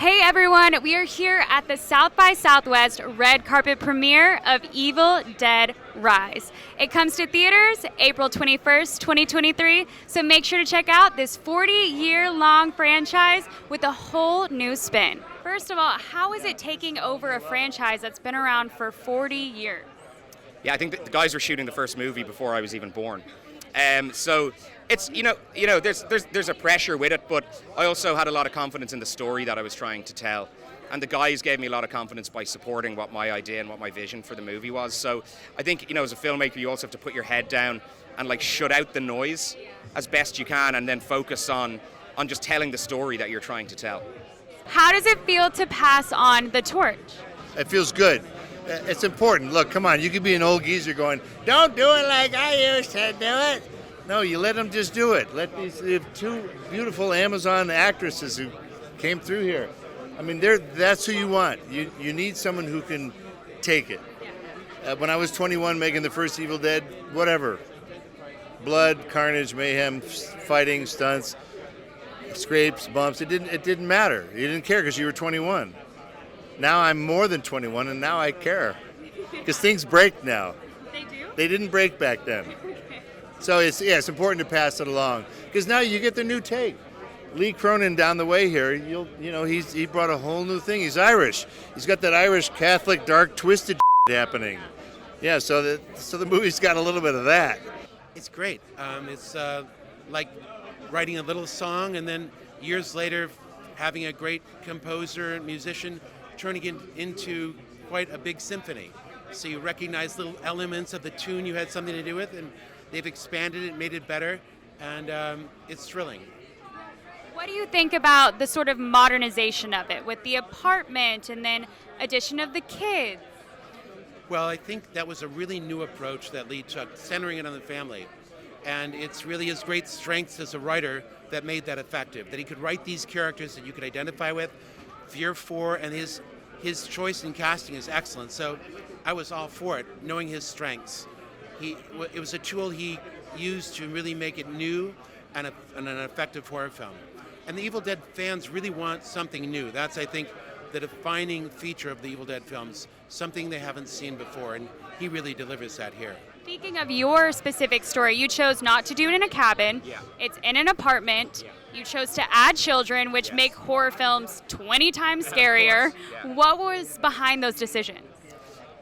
Hey everyone, we are here at the South by Southwest red carpet premiere of Evil Dead Rise. It comes to theaters April 21st, 2023, so make sure to check out this 40-year-long franchise with a whole new spin. First of all, how is it taking over a franchise that's been around for 40 years? Yeah, I think the guys were shooting the first movie before I was even born. So it's there's a pressure with it, but I also had a lot of confidence in the story that I was trying to tell, and the guys gave me a lot of confidence by supporting what my idea and what my vision for the movie was. So I think as a filmmaker, you also have to put your head down and shut out the noise as best you can, and then focus on just telling the story that you're trying to tell. How does it feel to pass on the torch? It feels good. It's important. Look, come on, you could be an old geezer going, don't do it like I used to do it. No, you let them just do it. Let these two beautiful Amazon actresses who came through here. I mean, that's who you want. You need someone who can take it. When I was 21 making the first Evil Dead, whatever. Blood, carnage, mayhem, fighting, stunts, scrapes, bumps. It didn't matter. You didn't care because you were 21. Now I'm more than 21, and now I care. Because things break now. They do? They didn't break back then. So it's important to pass it along. Because now you get the new take. Lee Cronin down the way here, he brought a whole new thing. He's Irish. He's got that Irish Catholic dark twisted happening. Yeah, so the movie's got a little bit of that. It's great. It's like writing a little song and then years later having a great composer and musician turning it into quite a big symphony. So you recognize little elements of the tune you had something to do with, and they've expanded it, made it better, and it's thrilling. What do you think about the sort of modernization of it with the apartment and then addition of the kids? Well, I think that was a really new approach that Lee took, centering it on the family. And it's really his great strengths as a writer that made that effective, that he could write these characters that you could identify with, fear for, and his choice in casting is excellent. So I was all for it, knowing his strengths. It was a tool he used to really make it new and an effective horror film. And the Evil Dead fans really want something new. That's, I think, the defining feature of the Evil Dead films, something they haven't seen before, and he really delivers that here. Speaking of your specific story, you chose not to do it in a cabin. Yeah. It's in an apartment. Yeah. You chose to add children, which make horror films 20 times scarier. Yeah. What was behind those decisions?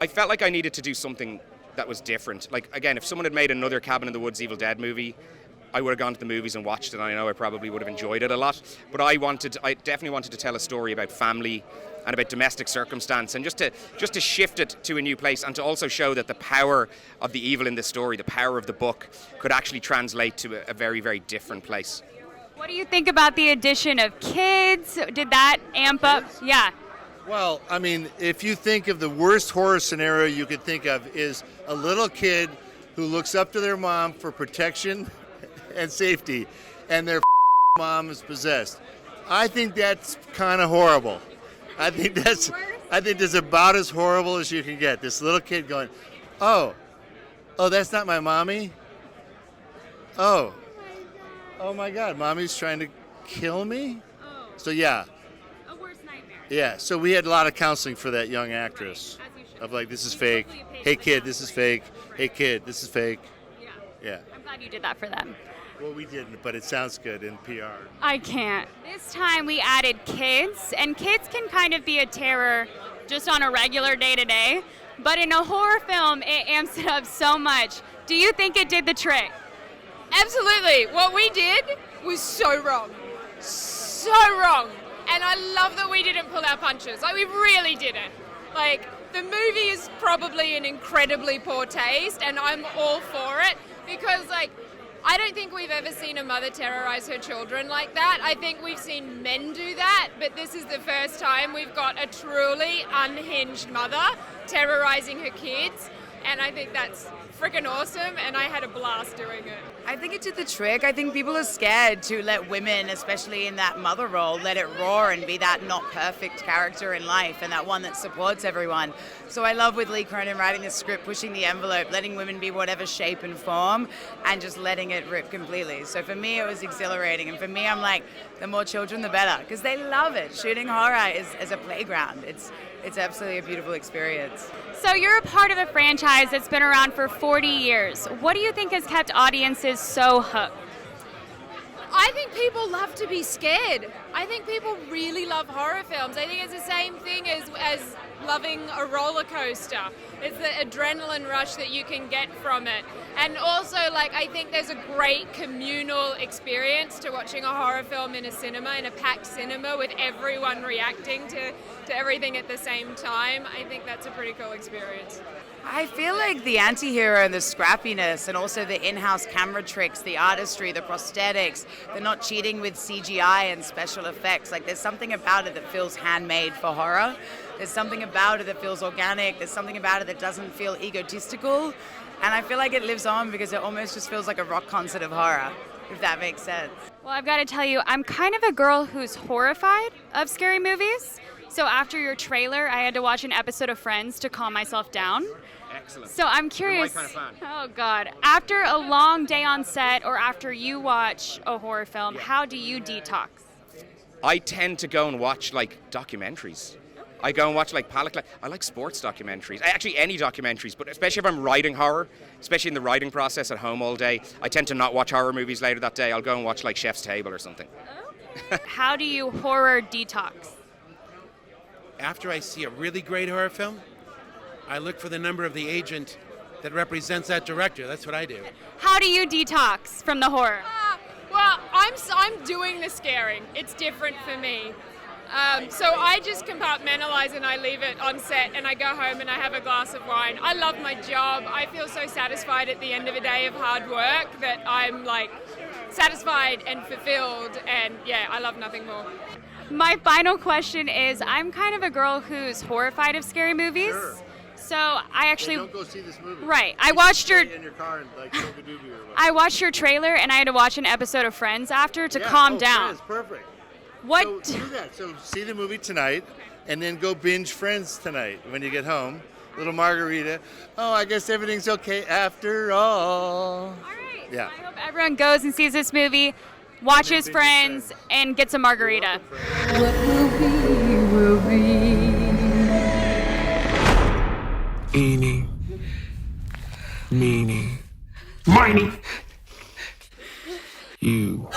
I felt like I needed to do something that was different. Again, if someone had made another Cabin in the Woods Evil Dead movie, I would have gone to the movies and watched it, and I know I probably would have enjoyed it a lot. But I definitely wanted to tell a story about family and about domestic circumstance, and just to shift it to a new place, and to also show that the power of the evil in this story, the power of the book, could actually translate to a very, very different place. What do you think about the addition of kids? Did that amp up? Yeah. Well, I mean, if you think of the worst horror scenario you could think of is a little kid who looks up to their mom for protection and safety, and their mom is possessed. I think that's kind of horrible. I think that's about as horrible as you can get. This little kid going, oh, that's not my mommy? Oh my God, mommy's trying to kill me? Oh. So yeah. A worst nightmare. Yeah, so we had a lot of counseling for that young actress. Right, as you should. Of this is fake. Hey kid, this is fake. Hey kid, this is fake. Yeah. I'm glad you did that for them. Well, we didn't, but it sounds good in PR. I can't. This time we added kids, and kids can kind of be a terror just on a regular day-to-day, but in a horror film, it amps it up so much. Do you think it did the trick? Absolutely. What we did was so wrong. So wrong. And I love that we didn't pull our punches. We really didn't. The movie is probably an incredibly poor taste, and I'm all for it, because, I don't think we've ever seen a mother terrorize her children like that. I think we've seen men do that, but this is the first time we've got a truly unhinged mother terrorizing her kids, and I think that's freaking awesome, and I had a blast doing it. I think it did the trick. I think people are scared to let women, especially in that mother role, let it roar and be that not perfect character in life and that one that supports everyone. So I love with Lee Cronin writing the script, pushing the envelope, letting women be whatever shape and form, and just letting it rip completely. So for me, it was exhilarating. And for me, I'm like, the more children, the better, because they love it. Shooting horror is a playground. It's absolutely a beautiful experience. So you're a part of a franchise that's been around for 40 years. What do you think has kept audiences so hooked? I think people love to be scared. I think people really love horror films. I think it's the same thing as loving a roller coaster. It's the adrenaline rush that you can get from it. And also, like, I think there's a great communal experience to watching a horror film in a cinema, in a packed cinema, with everyone reacting to everything at the same time. I think that's a pretty cool experience. I feel like the anti-hero and the scrappiness and also the in-house camera tricks, the artistry, the prosthetics, the not cheating with CGI and special effects. Like, there's something about it that feels handmade for horror. There's something about it that feels organic. There's something about it that doesn't feel egotistical. And I feel like it lives on because it almost just feels like a rock concert of horror, if that makes sense. Well, I've got to tell you, I'm kind of a girl who's horrified of scary movies. So after your trailer, I had to watch an episode of Friends to calm myself down. Excellent. So I'm curious. You're my kind of fan. Oh God! After a long day on set, or after you watch a horror film, how do you detox? I tend to go and watch like documentaries. I go and watch like I like sports documentaries. Actually, any documentaries, but especially if I'm writing horror, especially in the writing process at home all day, I tend to not watch horror movies later that day. I'll go and watch like Chef's Table or something. How do you horror detox? After I see a really great horror film, I look for the number of the agent that represents that director. That's what I do. How do you detox from the horror? Well, I'm doing the scaring. It's different for me. So I just compartmentalize and I leave it on set and I go home and I have a glass of wine. I love my job. I feel so satisfied at the end of a day of hard work that I'm like satisfied and fulfilled, and yeah, I love nothing more. My final question is, I'm kind of a girl who's horrified of scary movies. Sure. So I actually Don't go see this movie. Right. I watched your Stay in your car and like smoke a doobie or whatever. I watched your trailer and I had to watch an episode of Friends after to Yeah, calm down. Friends, perfect. What So do that. So see the movie tonight, and then go binge Friends tonight when you get home. Little margarita. Oh, I guess everything's okay after all. All right. Yeah. So I hope everyone goes and sees this movie, watches binges Friends, Friends. and gets a margarita. What will be. Eeny, meeny, miny. You.